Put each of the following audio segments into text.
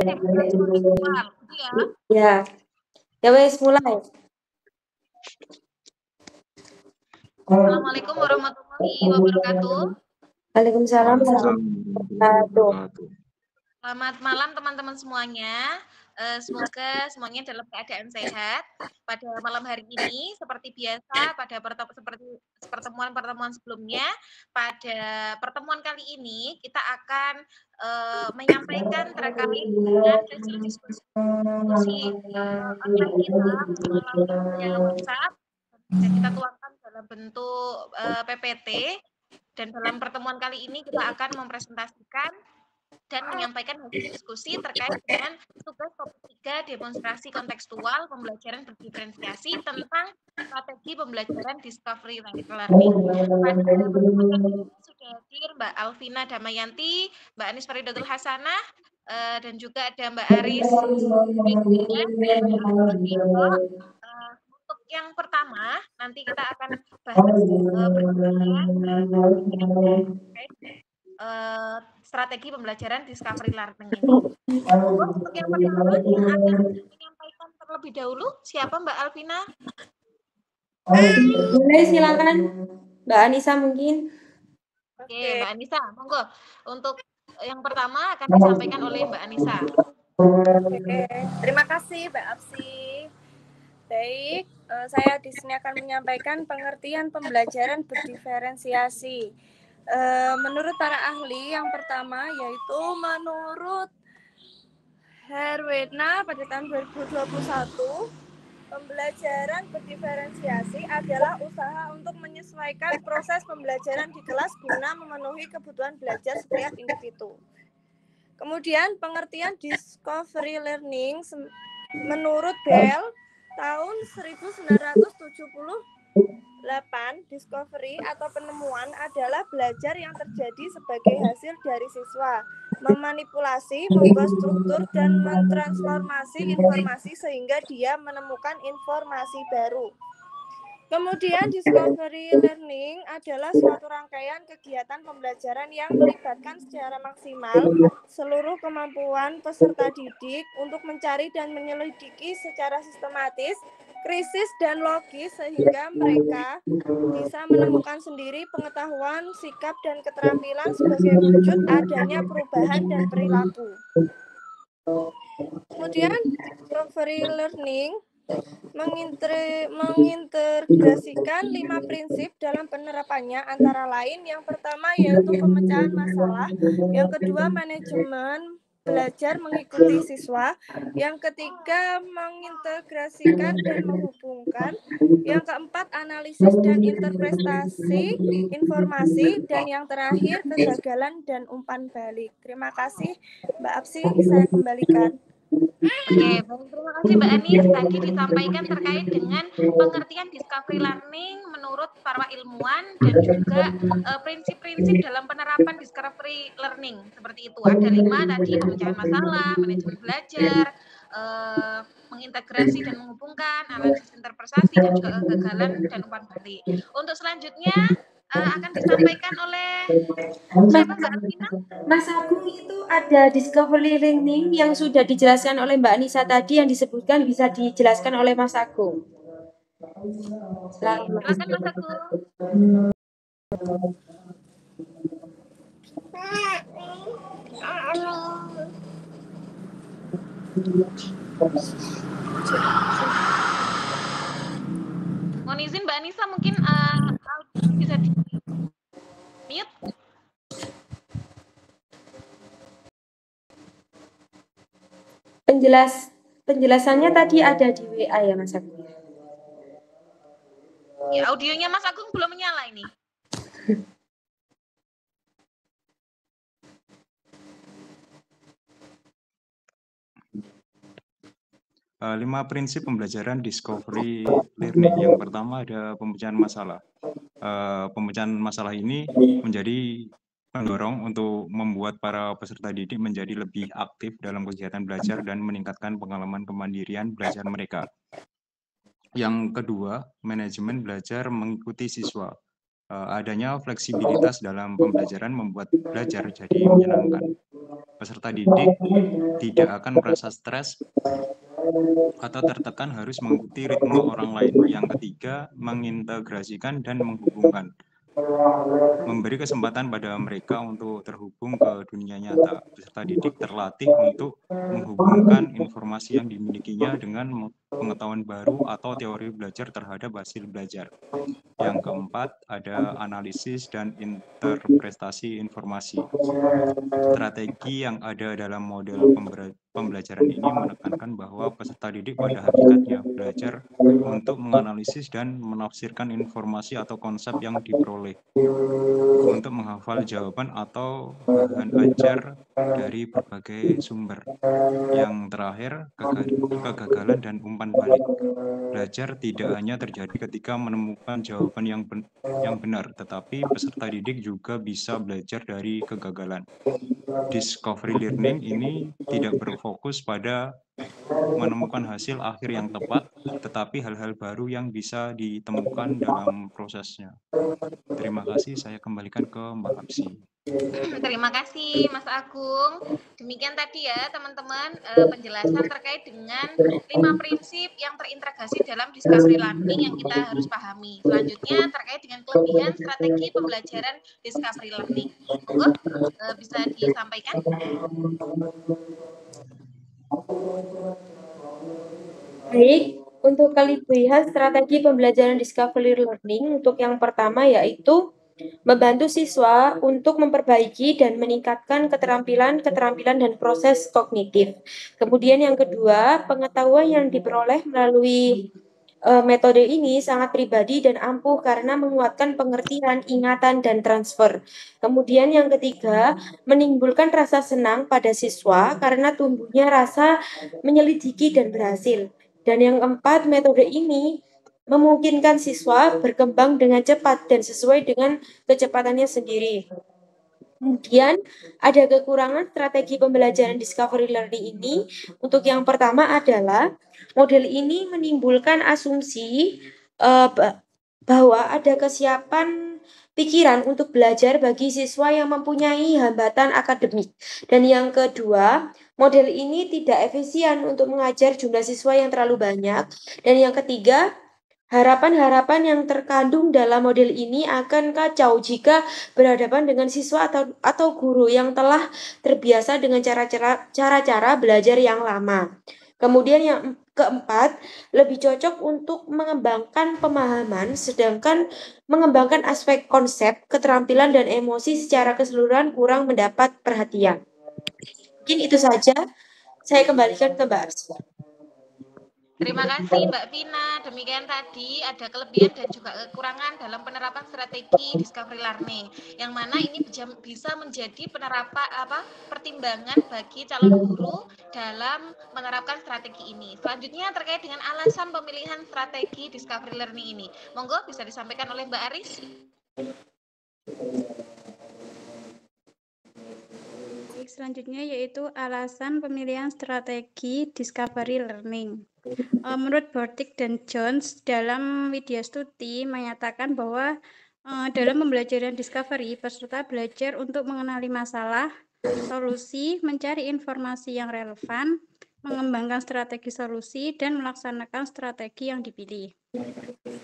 demonstrasi kontekstual, gitu ya. Ya. Ya wes mulai. Assalamualaikum warahmatullahi wabarakatuh. Waalaikumsalam warahmatullahi wabarakatuh. Selamat malam teman-teman semuanya. Semoga semuanya dalam keadaan sehat. Pada malam hari ini, seperti biasa, pada seperti pertemuan-pertemuan sebelumnya, pada pertemuan kali ini kita akan menyampaikan terkait dengan hasil diskusi online kita melalui via WhatsApp dan kita tuangkan dalam bentuk PPT. Dan dalam pertemuan kali ini kita akan mempresentasikan dan menyampaikan hasil diskusi terkait dengan tugas topik 3 demonstrasi kontekstual pembelajaran berdiferensiasi tentang strategi pembelajaran discovery learning. Pada pertemuan kali ini sudah hadir Mbak Alvina Damayanti, Mbak Anis Faridatul Hasanah, dan juga ada Mbak Aris untuk yang pertama, nanti kita akan bahas strategi pembelajaran discovery learning ini. Untuk yang pertama yang akan menyampaikan terlebih dahulu siapa Mbak Alvina? Boleh silakan Mbak Anissa mungkin. Oke, Mbak Anissa, monggo. Untuk yang pertama akan disampaikan oleh Mbak Anissa. Oke, terima kasih Mbak Apsi. Baik, saya di sini akan menyampaikan pengertian pembelajaran berdiferensiasi. Menurut para ahli, yang pertama yaitu menurut Herwena pada tahun 2021, pembelajaran berdiferensiasi adalah usaha untuk menyesuaikan proses pembelajaran di kelas guna memenuhi kebutuhan belajar setiap individu. Kemudian pengertian discovery learning menurut Bell tahun 1978, discovery atau penemuan adalah belajar yang terjadi sebagai hasil dari siswa memanipulasi, membuat struktur, dan mentransformasi informasi sehingga dia menemukan informasi baru. Kemudian discovery learning adalah suatu rangkaian kegiatan pembelajaran yang melibatkan secara maksimal seluruh kemampuan peserta didik untuk mencari dan menyelidiki secara sistematis, krisis, dan logis sehingga mereka bisa menemukan sendiri pengetahuan, sikap, dan keterampilan sebagai wujud adanya perubahan dan perilaku. Kemudian discovery learning mengintegrasikan 5 prinsip dalam penerapannya, antara lain yang pertama yaitu pemecahan masalah, yang kedua manajemen belajar mengikuti siswa, yang ketiga mengintegrasikan dan menghubungkan, yang keempat analisis dan interpretasi informasi, dan yang terakhir kegagalan dan umpan balik. Terima kasih Mbak Apsi, saya kembalikan. Oke, baik, terima kasih Mbak Anis. Tadi disampaikan terkait dengan pengertian discovery learning menurut para ilmuwan dan juga prinsip-prinsip dalam penerapan discovery learning. Seperti itu, ada 5 tadi: pemecahan masalah, manajemen belajar, mengintegrasi dan menghubungkan, analisis interpretasi, dan juga kegagalan dan umpan balik. Untuk selanjutnya akan disampaikan oleh siapa Mbak Alvina? Mas Agung, itu ada discovery learning yang sudah dijelaskan oleh Mbak Anissa tadi yang disebutkan, bisa dijelaskan oleh Mas Agung. Silakan Mas Agung. Mohon izin Mbak Anissa, mungkin bisa di mute. Penjelasannya tadi ada di WA ya Mas Agung. Ya, audionya Mas Agung belum menyala ini. Lima prinsip pembelajaran discovery learning. Yang pertama ada pemecahan masalah. Pemecahan masalah ini menjadi mendorong untuk membuat para peserta didik menjadi lebih aktif dalam kegiatan belajar dan meningkatkan pengalaman kemandirian belajar mereka. Yang kedua, manajemen belajar mengikuti siswa. Adanya fleksibilitas dalam pembelajaran membuat belajar jadi menyenangkan. Peserta didik tidak akan merasa stres atau tertekan harus mengikuti ritme orang lain. Yang ketiga, mengintegrasikan dan menghubungkan. Memberi kesempatan pada mereka untuk terhubung ke dunia nyata. Peserta didik terlatih untuk menghubungkan informasi yang dimilikinya dengan pengetahuan baru atau teori belajar terhadap hasil belajar. Yang keempat, ada analisis dan interpretasi informasi. Strategi yang ada dalam model pembelajaran ini menekankan bahwa peserta didik pada hakikatnya belajar untuk menganalisis dan menafsirkan informasi atau konsep yang diperoleh, untuk menghafal jawaban atau bahan ajar dari berbagai sumber. Yang terakhir, kegagalan dan umpan balik. Belajar tidak hanya terjadi ketika menemukan jawaban yang benar, tetapi peserta didik juga bisa belajar dari kegagalan. Discovery learning ini tidak berfokus pada menemukan hasil akhir yang tepat, tetapi hal-hal baru yang bisa ditemukan dalam prosesnya. Terima kasih, saya kembalikan ke Mbak Apsi. Terima kasih Mas Agung. Demikian tadi ya teman-teman penjelasan terkait dengan 5 prinsip yang terintegrasi dalam discovery learning yang kita harus pahami. Selanjutnya terkait dengan kelebihan strategi pembelajaran discovery learning. Monggo bisa disampaikan. Baik, untuk kelebihan strategi pembelajaran discovery learning, untuk yang pertama yaitu membantu siswa untuk memperbaiki dan meningkatkan keterampilan dan proses kognitif. Kemudian yang kedua, pengetahuan yang diperoleh melalui metode ini sangat pribadi dan ampuh karena menguatkan pengertian, ingatan, dan transfer. Kemudian yang ketiga, menimbulkan rasa senang pada siswa karena tumbuhnya rasa menyelidiki dan berhasil. Dan yang keempat, metode ini memungkinkan siswa berkembang dengan cepat dan sesuai dengan kecepatannya sendiri. Kemudian ada kekurangan strategi pembelajaran discovery learning ini. Untuk yang pertama adalah model ini menimbulkan asumsi bahwa ada kesiapan pikiran untuk belajar bagi siswa yang mempunyai hambatan akademik. Dan yang kedua, model ini tidak efisien untuk mengajar jumlah siswa yang terlalu banyak. Dan yang ketiga, harapan-harapan yang terkandung dalam model ini akan kacau jika berhadapan dengan siswa atau guru yang telah terbiasa dengan cara-cara belajar yang lama. Kemudian yang keempat, lebih cocok untuk mengembangkan pemahaman, sedangkan mengembangkan aspek konsep, keterampilan, dan emosi secara keseluruhan kurang mendapat perhatian. Mungkin itu saja. Saya kembalikan ke Mbak Arsy. Terima kasih Mbak Vina. Demikian tadi ada kelebihan dan juga kekurangan dalam penerapan strategi discovery learning, yang mana ini bisa menjadi pertimbangan bagi calon guru dalam menerapkan strategi ini. Selanjutnya terkait dengan alasan pemilihan strategi discovery learning ini. Monggo bisa disampaikan oleh Mbak Aris. Selanjutnya yaitu alasan pemilihan strategi discovery learning. Menurut Bortik dan Jones dalam Widya Stuti menyatakan bahwa dalam pembelajaran discovery, peserta belajar untuk mengenali masalah, solusi, mencari informasi yang relevan, mengembangkan strategi solusi, dan melaksanakan strategi yang dipilih.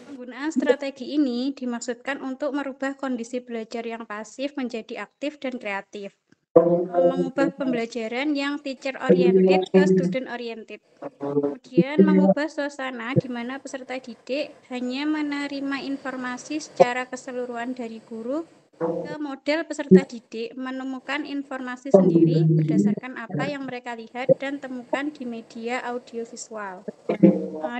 Penggunaan strategi ini dimaksudkan untuk merubah kondisi belajar yang pasif menjadi aktif dan kreatif. Mengubah pembelajaran yang teacher oriented ke student oriented. Kemudian mengubah suasana di mana peserta didik hanya menerima informasi secara keseluruhan dari guru ke model peserta didik menemukan informasi sendiri berdasarkan apa yang mereka lihat dan temukan di media audiovisual.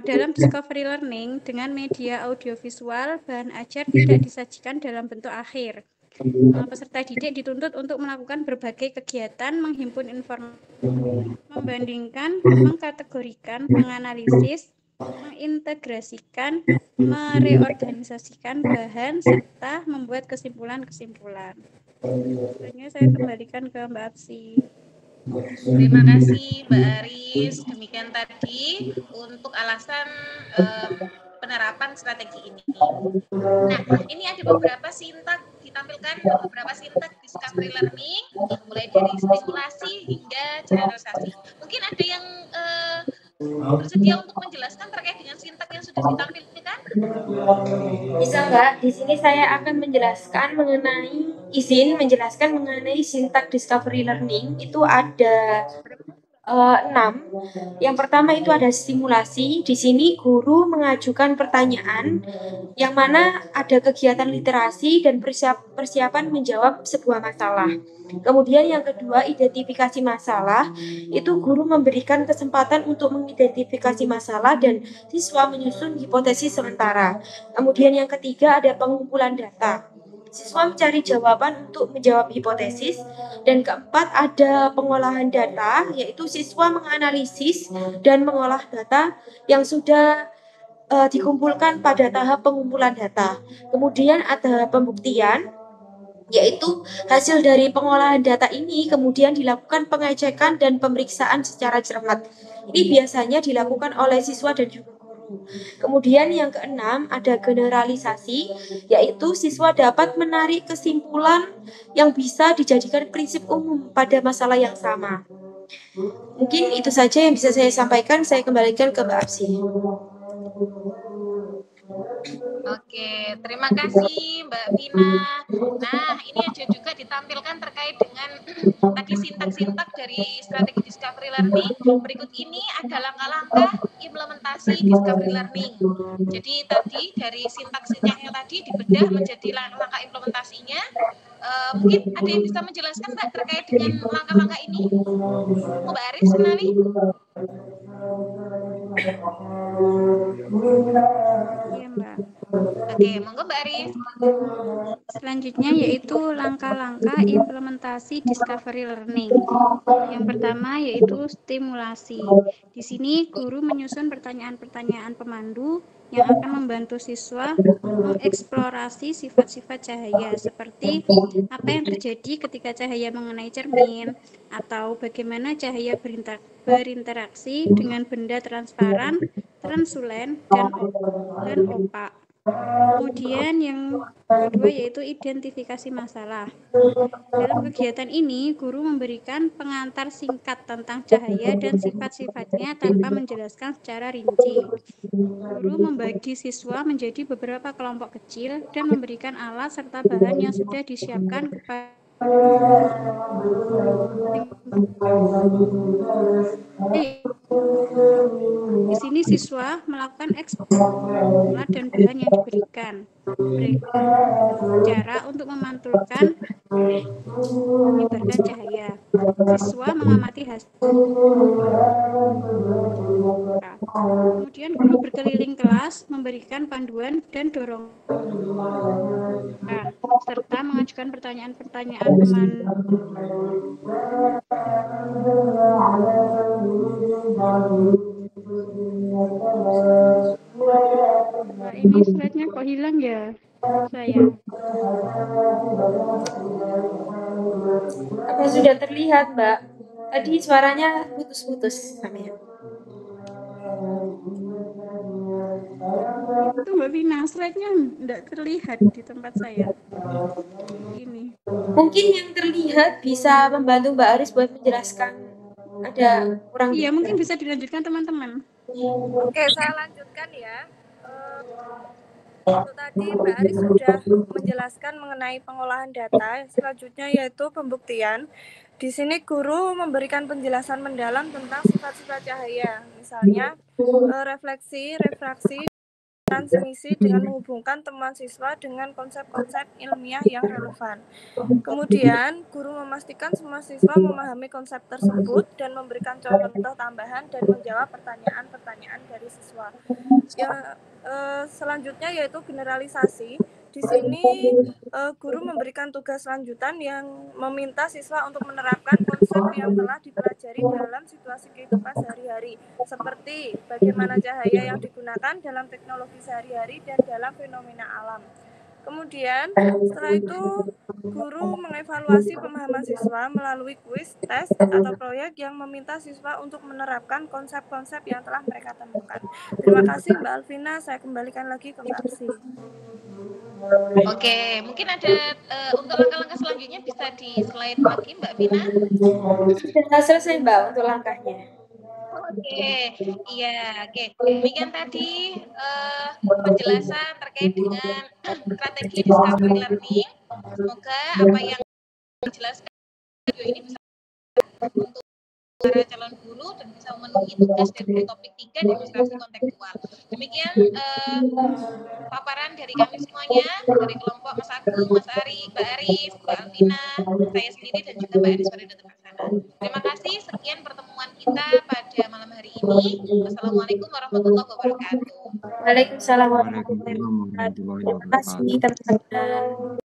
Dalam discovery learning dengan media audiovisual, bahan ajar tidak disajikan dalam bentuk akhir. Peserta didik dituntut untuk melakukan berbagai kegiatan, menghimpun informasi, membandingkan, mengkategorikan, menganalisis, mengintegrasikan, mereorganisasikan bahan, serta membuat kesimpulan-kesimpulan. Selanjutnya saya kembalikan ke Mbak Apsi. Terima kasih Mbak Aris. Demikian tadi untuk alasan penerapan strategi ini. Nah, ini ada beberapa sintak ditampilkan beberapa sintak di discovery learning, mulai dari stimulasi hingga generalisasi. Mungkin ada yang bersedia untuk menjelaskan terkait dengan sintak yang sudah ditampilkan? Bisa Mbak, di sini saya akan menjelaskan mengenai sintak discovery learning. Itu ada 6. Yang pertama itu ada stimulasi. Di sini guru mengajukan pertanyaan yang mana ada kegiatan literasi dan persiapan menjawab sebuah masalah. Kemudian yang kedua, identifikasi masalah. Itu guru memberikan kesempatan untuk mengidentifikasi masalah dan siswa menyusun hipotesis sementara. Kemudian yang ketiga ada pengumpulan data. Siswa mencari jawaban untuk menjawab hipotesis. Dan keempat ada pengolahan data, yaitu siswa menganalisis dan mengolah data yang sudah dikumpulkan pada tahap pengumpulan data. Kemudian ada pembuktian, yaitu hasil dari pengolahan data ini kemudian dilakukan pengecekan dan pemeriksaan secara cermat. Ini biasanya dilakukan oleh siswa dan juga guru. Kemudian yang keenam ada generalisasi, yaitu siswa dapat menarik kesimpulan yang bisa dijadikan prinsip umum pada masalah yang sama. Mungkin itu saja yang bisa saya sampaikan. Saya kembalikan ke Mbak Apsi. Oke, terima kasih Mbak Vina. Nah, ini ada juga ditampilkan terkait dengan tadi sintak-sintak dari strategi discovery learning. Berikut ini ada langkah-langkah implementasi discovery learning. Jadi tadi dari sintak-sintaknya tadi dibedah menjadi langkah implementasinya. Mungkin ada yang bisa menjelaskan Mbak terkait dengan langkah-langkah ini? Mbak Aris Menawi? Iya, Mbak. Oke, monggo Mbak Aris. Selanjutnya yaitu langkah-langkah implementasi discovery learning. Yang pertama yaitu stimulasi. Di sini guru menyusun pertanyaan-pertanyaan pemandu yang akan membantu siswa mengeksplorasi sifat-sifat cahaya seperti apa yang terjadi ketika cahaya mengenai cermin atau bagaimana cahaya berinteraksi dengan benda transparan, translucent, dan opak. Kemudian yang kedua yaitu identifikasi masalah. Dalam kegiatan ini, guru memberikan pengantar singkat tentang cahaya dan sifat-sifatnya tanpa menjelaskan secara rinci. Guru membagi siswa menjadi beberapa kelompok kecil dan memberikan alat serta bahan yang sudah disiapkan kepada di sini siswa melakukan alat dan bahan yang diberikan. Cara untuk memantulkan menyebarkan cahaya. Siswa mengamati hasil. Kemudian guru berkeliling kelas memberikan panduan dan dorongan serta mengajukan pertanyaan-pertanyaan ini slide-nya kok hilang ya saya? Apa sudah terlihat Mbak? Tadi suaranya putus-putus sampai. Itu Mbak Vina, slide-nya tidak terlihat di tempat saya. Ini. Mungkin yang terlihat bisa membantu Mbak Aris buat menjelaskan. Ada kurang. Iya, mungkin bisa dilanjutkan teman-teman. Oke, saya lanjutkan ya. Itu tadi Mbak Aris sudah menjelaskan mengenai pengolahan data. Selanjutnya yaitu pembuktian. Di sini guru memberikan penjelasan mendalam tentang sifat-sifat cahaya. Misalnya refleksi, refraksi, transmisi dengan menghubungkan temuan siswa dengan konsep-konsep ilmiah yang relevan. Kemudian, guru memastikan semua siswa memahami konsep tersebut dan memberikan contoh tambahan dan menjawab pertanyaan-pertanyaan dari siswa. Selanjutnya yaitu generalisasi. Di sini guru memberikan tugas lanjutan yang meminta siswa untuk menerapkan konsep yang telah dipelajari dalam situasi kehidupan sehari-hari, seperti bagaimana cahaya yang digunakan dalam teknologi sehari-hari dan dalam fenomena alam. Kemudian setelah itu guru mengevaluasi pemahaman siswa melalui kuis, tes, atau proyek yang meminta siswa untuk menerapkan konsep-konsep yang telah mereka temukan. Terima kasih Mbak Alvina, saya kembalikan lagi ke Mbak Apsi. Oke, mungkin ada untuk langkah-langkah selanjutnya bisa di slide lagi Mbak Vina. Sudah selesai Mbak untuk langkahnya. Oke, iya, oke. Demikian tadi penjelasan terkait dengan strategi discovery learning. Semoga apa yang dijelaskan video ini bisa untuk para calon guru dan bisa memenuhi tugas dari topik 3 demonstrasi kontekstual. Demikian paparan dari kami semuanya, dari kelompok Mas Agung, Mas Ari, Mbak Aris, Mbak Alvina, saya sendiri dan juga Mbak Aris Warida Terlaksana. Terima kasih, sekian pertemuan kita pada malam hari ini. Wassalamualaikum warahmatullahi wabarakatuh. Waalaikumsalam Waalaikumsalam warahmatullahi warahmatullahi wabarakatuh. Terima kasih wabarakatuh. teman-teman.